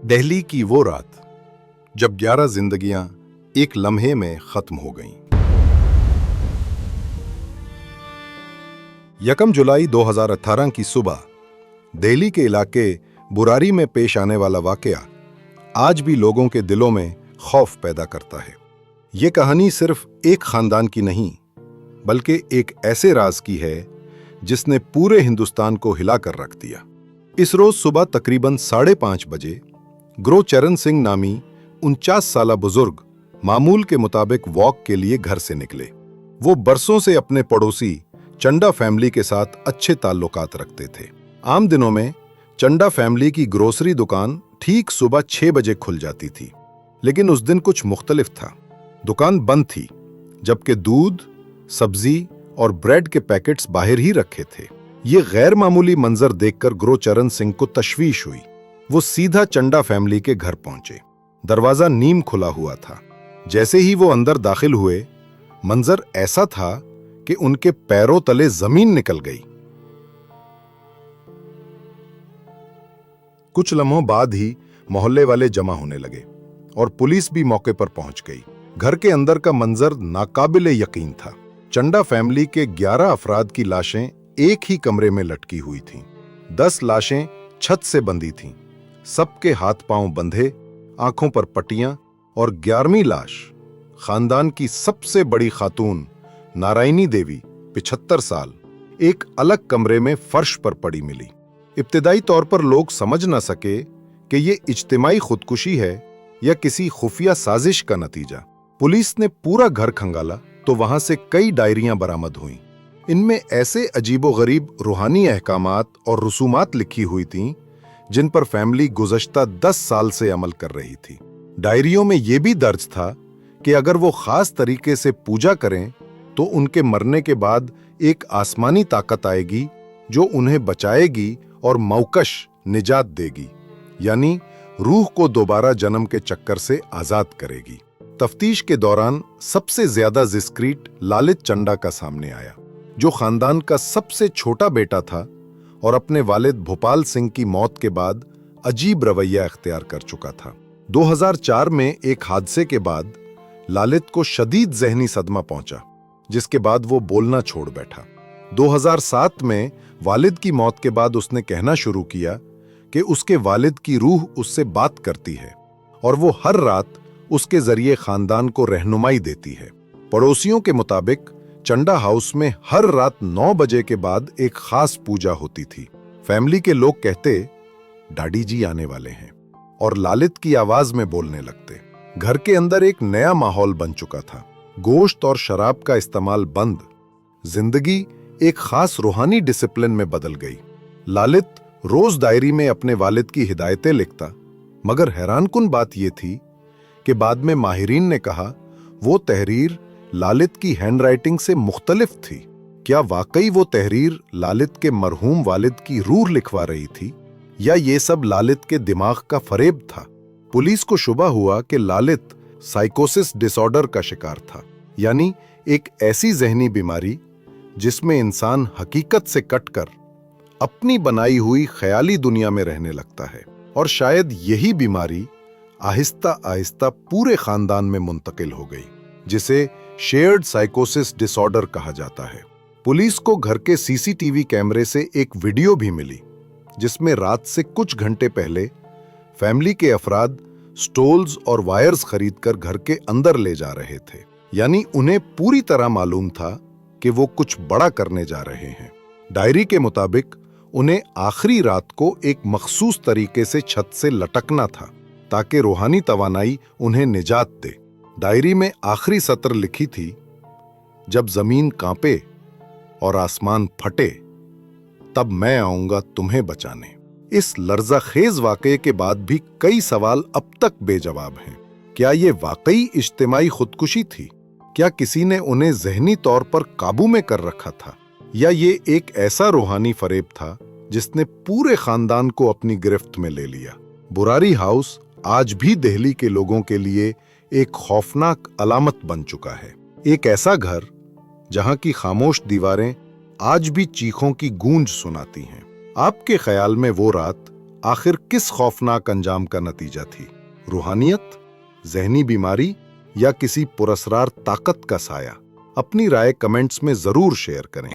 दिल्ली की वो रात जब 11 जिंदगियां एक लम्हे में खत्म हो गईं। 1 जुलाई 2018 की सुबह दिल्ली के इलाके बुरारी में पेश आने वाला वाकया आज भी लोगों के दिलों में खौफ पैदा करता है। ये कहानी सिर्फ एक खानदान की नहीं, बल्कि एक ऐसे राज की है जिसने पूरे हिंदुस्तान को हिलाकर रख दिया। इस रोज सुबह तकरीबन 5:30 बजे गुरचरण सिंह नामी 49 साला बुजुर्ग मामूल के मुताबिक वॉक के लिए घर से निकले। वो बरसों से अपने पड़ोसी चंडा फैमिली के साथ अच्छे ताल्लुकात रखते थे। आम दिनों में चंडा फैमिली की ग्रोसरी दुकान ठीक सुबह 6 बजे खुल जाती थी, लेकिन उस दिन कुछ मुख्तलिफ था। दुकान बंद थी, जबकि दूध, सब्जी और ब्रेड के पैकेट्स बाहर ही रखे थे। ये गैर मामूली मंजर देखकर गुरचरण सिंह को तशवीश हुई। वो सीधा चंडा फैमिली के घर पहुंचे। दरवाजा नीम खुला हुआ था। जैसे ही वो अंदर दाखिल हुए, मंजर ऐसा था कि उनके पैरों तले जमीन निकल गई। कुछ लम्हों बाद ही मोहल्ले वाले जमा होने लगे और पुलिस भी मौके पर पहुंच गई। घर के अंदर का मंजर नाकाबिले यकीन था। चंडा फैमिली के 11 अफराद की लाशें एक ही कमरे में लटकी हुई थीं। 10 लाशें छत से बंधी थीं। सबके हाथ पांव बंधे, आंखों पर पट्टियां, और 11वीं लाश खानदान की सबसे बड़ी खातून नारायणी देवी 75 साल एक अलग कमरे में फर्श पर पड़ी मिली। इब्तिदाई तौर पर लोग समझ न सके कि ये इज्तिमाई खुदकुशी है या किसी खुफिया साजिश का नतीजा। पुलिस ने पूरा घर खंगाला तो वहां से कई डायरियां बरामद हुईं। इनमें ऐसे अजीबोगरीब रूहानी अहकामात और रसूमात लिखी हुई थीं जिन पर फैमिली गुज़श्ता 10 साल से अमल कर रही थी। डायरियों में यह भी दर्ज था कि अगर वो खास तरीके से पूजा करें तो उनके मरने के बाद एक आसमानी ताकत आएगी जो उन्हें बचाएगी और मौकश निजात देगी, यानी रूह को दोबारा जन्म के चक्कर से आजाद करेगी। तफ्तीश के दौरान सबसे ज्यादा जिस्क्रीट लालित चंडा का सामने आया, जो खानदान का सबसे छोटा बेटा था और अपने वालिद भोपाल सिंह की मौत के बाद अजीब रवैया इख्तियार कर चुका था। 2004 में एक हादसे के बाद लालित को शदीद ज़हनी सदमा पहुंचा, जिसके बाद वो बोलना छोड़ बैठा। 2007 में वालिद की मौत के बाद उसने कहना शुरू किया कि उसके वालिद की रूह उससे बात करती है और वो हर रात उसके जरिए खानदान को रहनुमाई देती है। पड़ोसियों के मुताबिक चंडा हाउस में हर रात 9 बजे के बाद एक खास पूजा होती थी। फैमिली के लोग कहते, डाडी जी आने वाले हैं, और लालित की आवाज में बोलने लगते। घर के अंदर एक नया माहौल बन चुका था। गोश्त और शराब का इस्तेमाल बंद। जिंदगी एक खास रूहानी डिसिप्लिन में बदल गई। लालित रोज डायरी में अपने वालिद की हिदायतें लिखता, मगर हैरानकुन बात यह थी कि बाद में माहिरीन ने कहा वो तहरीर लालित की हैंडराइटिंग से मुख्तलिफ थी। क्या वाकई वो तहरीर लालित के मरहूम वालिद की रूह लिखवा रही थी, या ये सब लालित के दिमाग का फरेब था? पुलिस को शुबा हुआ कि लालित साइकोसिस डिसऑर्डर का शिकार था, यानी एक ऐसी जहनी बीमारी जिसमें इंसान हकीकत से कटकर अपनी बनाई हुई ख्याली दुनिया में रहने लगता है। और शायद यही बीमारी आहिस्ता आहिस्ता पूरे खानदान में मुंतकिल हो गई, जिसे शेयर्ड साइकोसिस डिसऑर्डर कहा जाता है। पुलिस को घर के सीसीटीवी कैमरे से एक वीडियो भी मिली, जिसमें रात से कुछ घंटे पहले फैमिली के अफराद स्टोल्स और वायर्स खरीदकर घर के अंदर ले जा रहे थे, यानी उन्हें पूरी तरह मालूम था कि वो कुछ बड़ा करने जा रहे हैं। डायरी के मुताबिक उन्हें आखिरी रात को एक मखसूस तरीके से छत से लटकना था ताकि रूहानी तवानाई उन्हें निजात दे। डायरी में आखिरी सत्र लिखी थी, जब जमीन कांपे और आसमान फटे तब मैं आऊंगा तुम्हें बचाने। इस लर्ज़ाखेज वाकये के बाद भी कई सवाल अब तक बेजवाब हैं। क्या ये वाकई इज्तिमाई खुदकुशी थी? क्या किसी ने उन्हें ज़हनी तौर पर काबू में कर रखा था, या ये एक ऐसा रूहानी फरेब था जिसने पूरे खानदान को अपनी गिरफ्त में ले लिया? बुरारी हाउस आज भी दिल्ली के लोगों के लिए एक खौफनाक अलामत बन चुका है। एक ऐसा घर जहां की खामोश दीवारें आज भी चीखों की गूंज सुनाती हैं। आपके ख्याल में वो रात आखिर किस खौफनाक अंजाम का नतीजा थी? रूहानियत, जहनी बीमारी या किसी पुरस्रार ताकत का साया? अपनी राय कमेंट्स में जरूर शेयर करें।